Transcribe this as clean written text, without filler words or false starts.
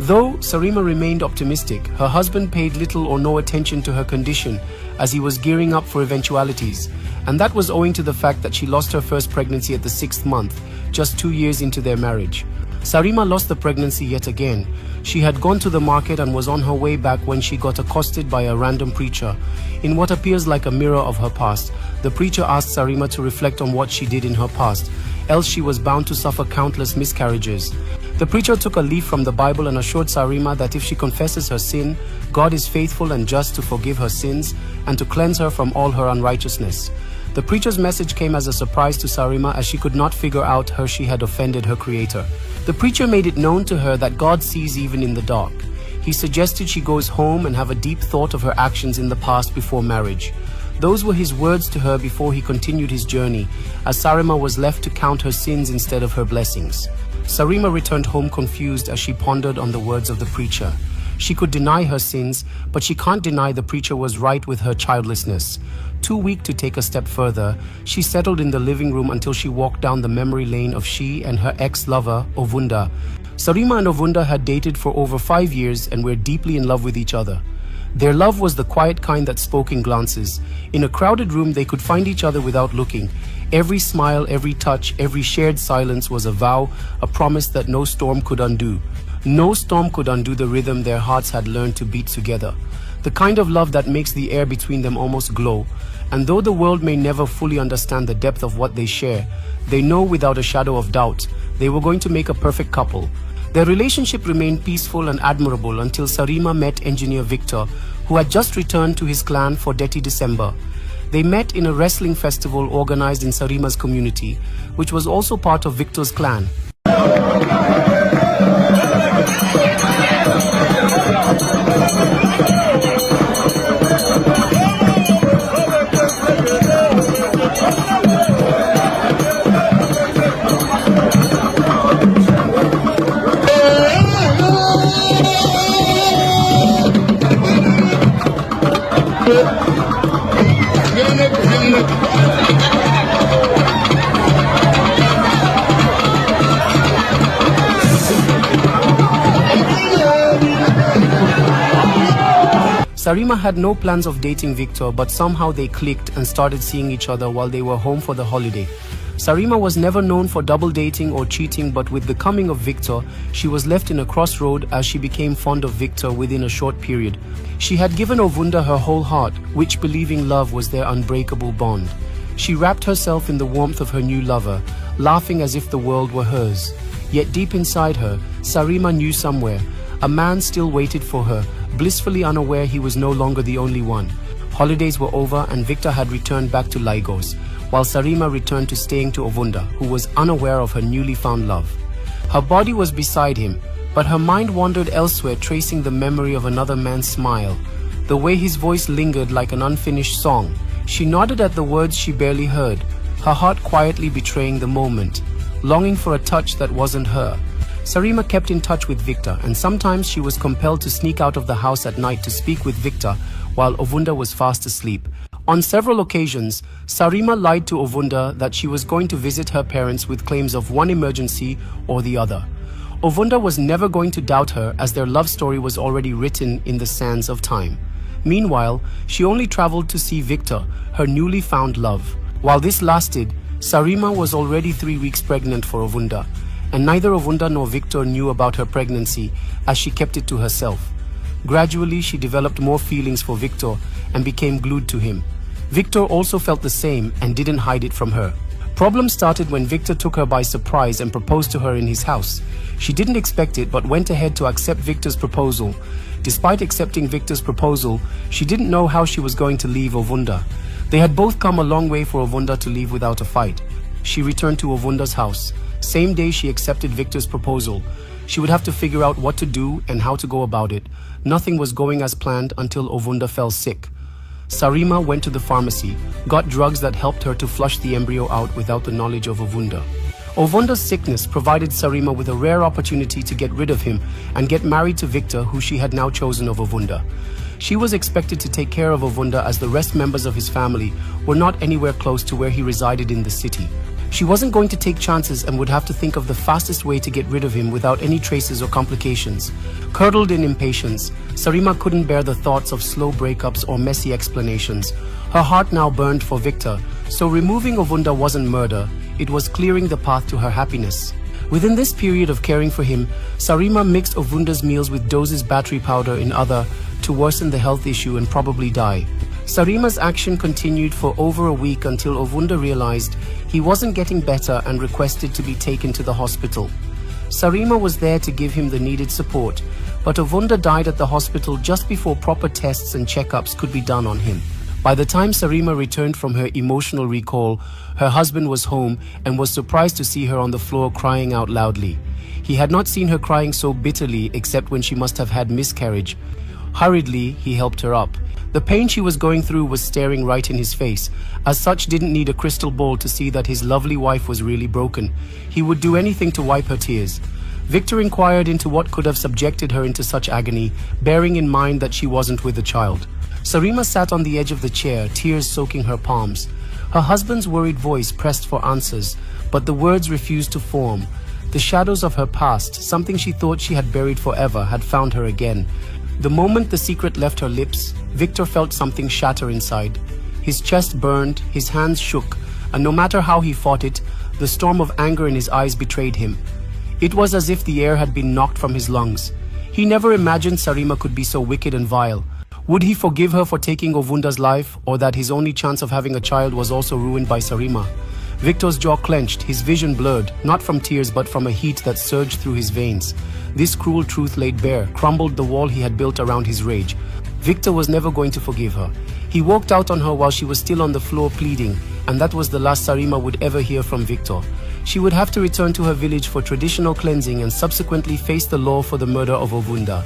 Though Sarima remained optimistic, her husband paid little or no attention to her condition as he was gearing up for eventualities, and that was owing to the fact that she lost her first pregnancy at the 6th month, just 2 years into their marriage. Sarima lost the pregnancy yet again. She had gone to the market and was on her way back when she got accosted by a random preacher. In what appears like a mirror of her past, the preacher asked Sarima to reflect on what she did in her past, else she was bound to suffer countless miscarriages. The preacher took a leaf from the Bible and assured Sarima that if she confesses her sin, God is faithful and just to forgive her sins and to cleanse her from all her unrighteousness. The preacher's message came as a surprise to Sarima as she could not figure out how she had offended her creator. The preacher made it known to her that God sees even in the dark. He suggested she goes home and have a deep thought of her actions in the past before marriage. Those were his words to her before he continued his journey, as Sarima was left to count her sins instead of her blessings. Sarima returned home confused as she pondered on the words of the preacher. She could deny her sins, but she can't deny the preacher was right with her childlessness. Too weak to take a step further, she settled in the living room until she walked down the memory lane of she and her ex-lover, Ovunda. Sarima and Ovunda had dated for over 5 years and were deeply in love with each other. Their love was the quiet kind that spoke in glances. In a crowded room, they could find each other without looking. Every smile, every touch, every shared silence was a vow, a promise that no storm could undo. No storm could undo the rhythm their hearts had learned to beat together. The kind of love that makes the air between them almost glow. And though the world may never fully understand the depth of what they share, they know without a shadow of doubt they were going to make a perfect couple. Their relationship remained peaceful and admirable until Sarima met engineer Victor, who had just returned to his clan for Deti December. They met in a wrestling festival organized in Sarima's community, which was also part of Victor's clan. Sarima had no plans of dating Victor, but somehow they clicked and started seeing each other while they were home for the holiday. Sarima was never known for double dating or cheating, but with the coming of Victor, she was left in a crossroad as she became fond of Victor within a short period. She had given Ovunda her whole heart, which believing love was their unbreakable bond. She wrapped herself in the warmth of her new lover, laughing as if the world were hers. Yet deep inside her, Sarima knew somewhere, a man still waited for her, blissfully unaware he was no longer the only one. Holidays were over and Victor had returned back to Lagos, while Sarima returned to staying to Ovunda, who was unaware of her newly found love. Her body was beside him, but her mind wandered elsewhere, tracing the memory of another man's smile, the way his voice lingered like an unfinished song. She nodded at the words she barely heard, her heart quietly betraying the moment, longing for a touch that wasn't her. Sarima kept in touch with Victor, and sometimes she was compelled to sneak out of the house at night to speak with Victor while Ovunda was fast asleep. On several occasions, Sarima lied to Ovunda that she was going to visit her parents with claims of one emergency or the other. Ovunda was never going to doubt her, as their love story was already written in the sands of time. Meanwhile, she only traveled to see Victor, her newly found love. While this lasted, Sarima was already 3 weeks pregnant for Ovunda, and neither Ovunda nor Victor knew about her pregnancy, as she kept it to herself. Gradually, she developed more feelings for Victor and became glued to him. Victor also felt the same and didn't hide it from her. Problems started when Victor took her by surprise and proposed to her in his house. She didn't expect it, but went ahead to accept Victor's proposal. Despite accepting Victor's proposal, she didn't know how she was going to leave Ovunda. They had both come a long way for Ovunda to leave without a fight. She returned to Ovunda's house. Same day she accepted Victor's proposal. She would have to figure out what to do and how to go about it. Nothing was going as planned until Ovunda fell sick. Sarima went to the pharmacy, got drugs that helped her to flush the embryo out without the knowledge of Ovunda. Ovunda's sickness provided Sarima with a rare opportunity to get rid of him and get married to Victor, who she had now chosen of Ovunda. She was expected to take care of Ovunda, as the rest members of his family were not anywhere close to where he resided in the city. She wasn't going to take chances and would have to think of the fastest way to get rid of him without any traces or complications. Curdled in impatience, Sarima couldn't bear the thoughts of slow breakups or messy explanations. Her heart now burned for Victor, so removing Ovunda wasn't murder, it was clearing the path to her happiness. Within this period of caring for him, Sarima mixed Ovunda's meals with doses battery powder in other to worsen the health issue and probably die. Sarima's action continued for over a week until Ovunda realized he wasn't getting better and requested to be taken to the hospital. Sarima was there to give him the needed support, but Ovunda died at the hospital just before proper tests and checkups could be done on him. By the time Sarima returned from her emotional recall, her husband was home and was surprised to see her on the floor crying out loudly. He had not seen her crying so bitterly except when she must have had miscarriage. Hurriedly, he helped her up. The pain she was going through was staring right in his face. As such, didn't need a crystal ball to see that his lovely wife was really broken. He would do anything to wipe her tears. Victor inquired into what could have subjected her into such agony, bearing in mind that she wasn't with the child. Sarima sat on the edge of the chair, tears soaking her palms. Her husband's worried voice pressed for answers, but the words refused to form. The shadows of her past, something she thought she had buried forever, had found her again. The moment the secret left her lips, Victor felt something shatter inside. His chest burned, his hands shook, and no matter how he fought it, the storm of anger in his eyes betrayed him. It was as if the air had been knocked from his lungs. He never imagined Sarima could be so wicked and vile. Would he forgive her for taking Ovunda's life, or that his only chance of having a child was also ruined by Sarima? Victor's jaw clenched, his vision blurred, not from tears but from a heat that surged through his veins. This cruel truth laid bare, crumbled the wall he had built around his rage. Victor was never going to forgive her. He walked out on her while she was still on the floor pleading, and that was the last Sarima would ever hear from Victor. She would have to return to her village for traditional cleansing and subsequently face the law for the murder of Ovunda.